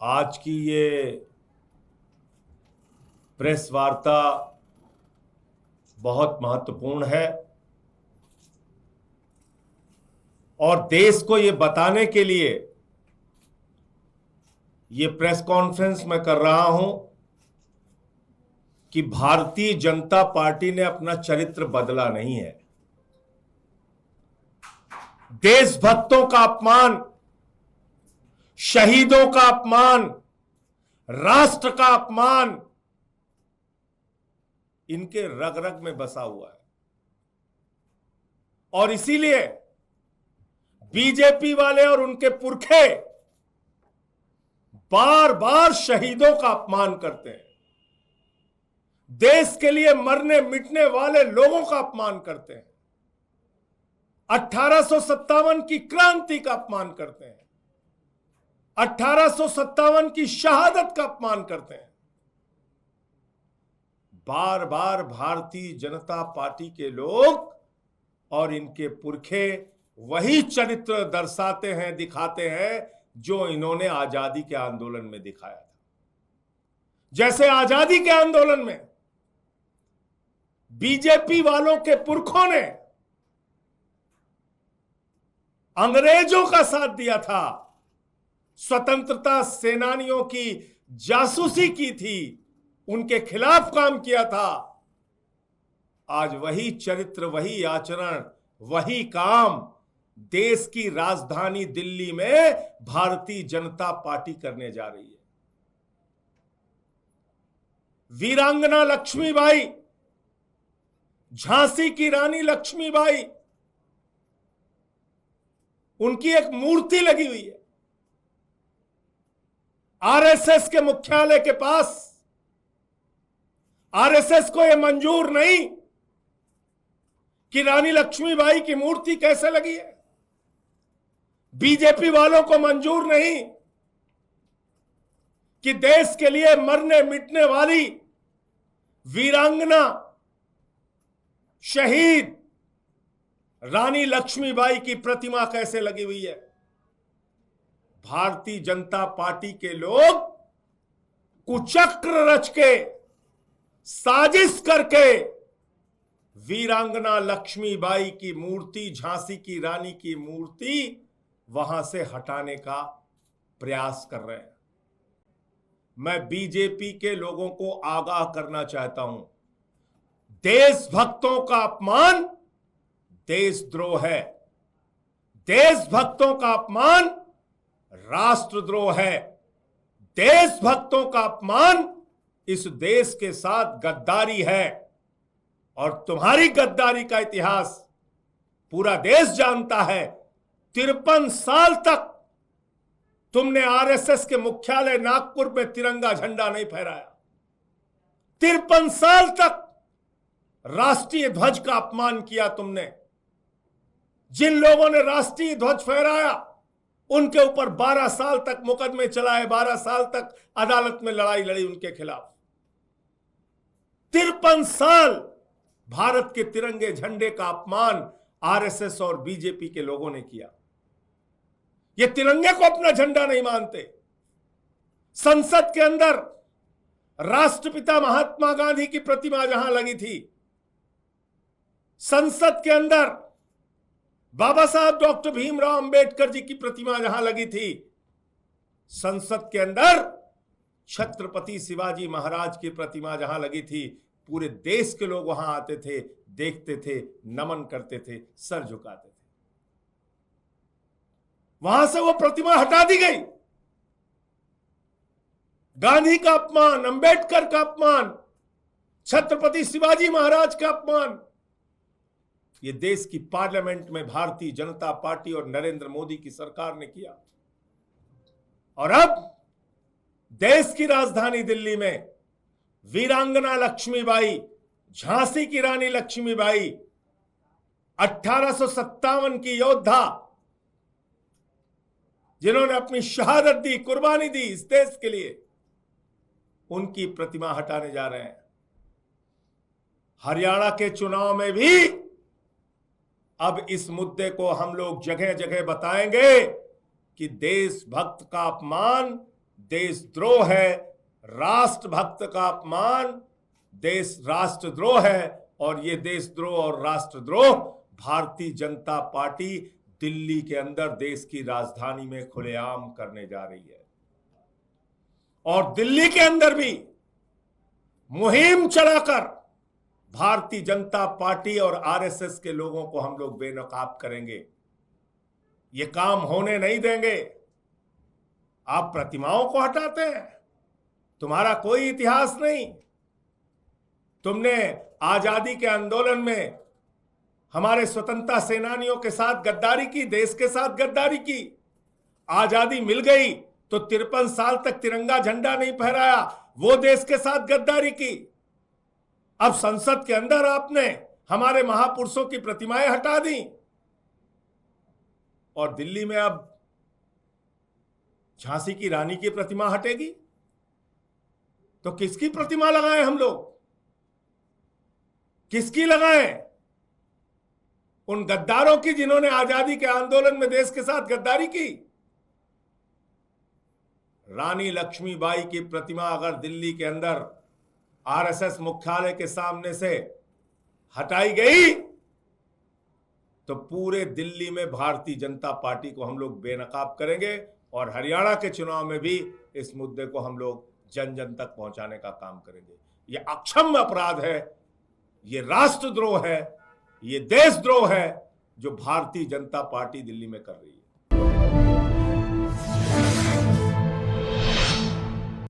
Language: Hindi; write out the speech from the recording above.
आज की ये प्रेस वार्ता बहुत महत्वपूर्ण है और देश को ये बताने के लिए ये प्रेस कॉन्फ्रेंस मैं कर रहा हूं कि भारतीय जनता पार्टी ने अपना चरित्र बदला नहीं है। देशभक्तों का अपमान, शहीदों का अपमान, राष्ट्र का अपमान इनके रग रग में बसा हुआ है और इसीलिए बीजेपी वाले और उनके पुरखे बार बार शहीदों का अपमान करते हैं, देश के लिए मरने मिटने वाले लोगों का अपमान करते हैं, 1857 की क्रांति का अपमान करते हैं, 1857 की शहादत का अपमान करते हैं। बार बार भारतीय जनता पार्टी के लोग और इनके पुरखे वही चरित्र दर्शाते हैं, दिखाते हैं जो इन्होंने आजादी के आंदोलन में दिखाया था। जैसे आजादी के आंदोलन में बीजेपी वालों के पुरखों ने अंग्रेजों का साथ दिया था, स्वतंत्रता सेनानियों की जासूसी की थी, उनके खिलाफ काम किया था। आज वही चरित्र, वही आचरण, वही काम देश की राजधानी दिल्ली में भारतीय जनता पार्टी करने जा रही है। वीरांगना लक्ष्मीबाई, झांसी की रानी लक्ष्मीबाई, उनकी एक मूर्ति लगी हुई है आरएसएस के मुख्यालय के पास। आरएसएस को यह मंजूर नहीं कि रानी लक्ष्मीबाई की मूर्ति कैसे लगी है। बीजेपी वालों को मंजूर नहीं कि देश के लिए मरने मिटने वाली वीरांगना शहीद रानी लक्ष्मीबाई की प्रतिमा कैसे लगी हुई है। भारतीय जनता पार्टी के लोग कुचक्र रच के, साजिश करके वीरांगना लक्ष्मीबाई की मूर्ति, झांसी की रानी की मूर्ति वहां से हटाने का प्रयास कर रहे हैं। मैं बीजेपी के लोगों को आगाह करना चाहता हूं, देशभक्तों का अपमान देशद्रोह है, देशभक्तों का अपमान राष्ट्रद्रोह है, देशभक्तों का अपमान इस देश के साथ गद्दारी है। और तुम्हारी गद्दारी का इतिहास पूरा देश जानता है। 53 साल तक तुमने आरएसएस के मुख्यालय नागपुर में तिरंगा झंडा नहीं फहराया। 53 साल तक राष्ट्रीय ध्वज का अपमान किया तुमने। जिन लोगों ने राष्ट्रीय ध्वज फहराया उनके ऊपर 12 साल तक मुकदमे चलाए, 12 साल तक अदालत में लड़ाई लड़ी उनके खिलाफ। 53 साल भारत के तिरंगे झंडे का अपमान आरएसएस और बीजेपी के लोगों ने किया। ये तिरंगे को अपना झंडा नहीं मानते। संसद के अंदर राष्ट्रपिता महात्मा गांधी की प्रतिमा जहां लगी थी, संसद के अंदर बाबा साहब डॉक्टर भीमराव अंबेडकर जी की प्रतिमा जहां लगी थी, संसद के अंदर छत्रपति शिवाजी महाराज की प्रतिमा जहां लगी थी, पूरे देश के लोग वहां आते थे, देखते थे, नमन करते थे, सर झुकाते थे। वहां से वो प्रतिमा हटा दी गई। गांधी का अपमान, अंबेडकर का अपमान, छत्रपति शिवाजी महाराज का अपमान ये देश की पार्लियामेंट में भारतीय जनता पार्टी और नरेंद्र मोदी की सरकार ने किया। और अब देश की राजधानी दिल्ली में वीरांगना लक्ष्मीबाई, झांसी की रानी लक्ष्मीबाई, 1857 की योद्धा जिन्होंने अपनी शहादत दी, कुर्बानी दी इस देश के लिए, उनकी प्रतिमा हटाने जा रहे हैं। हरियाणा के चुनाव में भी अब इस मुद्दे को हम लोग जगह जगह बताएंगे कि देशभक्त का अपमान देशद्रोह है, राष्ट्रभक्त का अपमान देश राष्ट्रद्रोह है। और ये देशद्रोह और राष्ट्रद्रोह भारतीय जनता पार्टी दिल्ली के अंदर देश की राजधानी में खुलेआम करने जा रही है। और दिल्ली के अंदर भी मुहिम चलाकर भारतीय जनता पार्टी और आरएसएस के लोगों को हम लोग बेनकाब करेंगे। ये काम होने नहीं देंगे। आप प्रतिमाओं को हटाते हैं, तुम्हारा कोई इतिहास नहीं। तुमने आजादी के आंदोलन में हमारे स्वतंत्रता सेनानियों के साथ गद्दारी की, देश के साथ गद्दारी की। आजादी मिल गई तो 53 साल तक तिरंगा झंडा नहीं फहराया, वो देश के साथ गद्दारी की। अब संसद के अंदर आपने हमारे महापुरुषों की प्रतिमाएं हटा दी और दिल्ली में अब झांसी की रानी की प्रतिमा हटेगी तो किसकी प्रतिमा लगाएं हम लोग? किसकी लगाएं? उन गद्दारों की जिन्होंने आजादी के आंदोलन में देश के साथ गद्दारी की। रानी लक्ष्मीबाई की प्रतिमा अगर दिल्ली के अंदर आरएसएस मुख्यालय के सामने से हटाई गई तो पूरे दिल्ली में भारतीय जनता पार्टी को हम लोग बेनकाब करेंगे और हरियाणा के चुनाव में भी इस मुद्दे को हम लोग जन जन तक पहुंचाने का काम करेंगे। यह अक्षम्य अपराध है, ये राष्ट्रद्रोह है, ये देशद्रोह है जो भारतीय जनता पार्टी दिल्ली में कर रही है।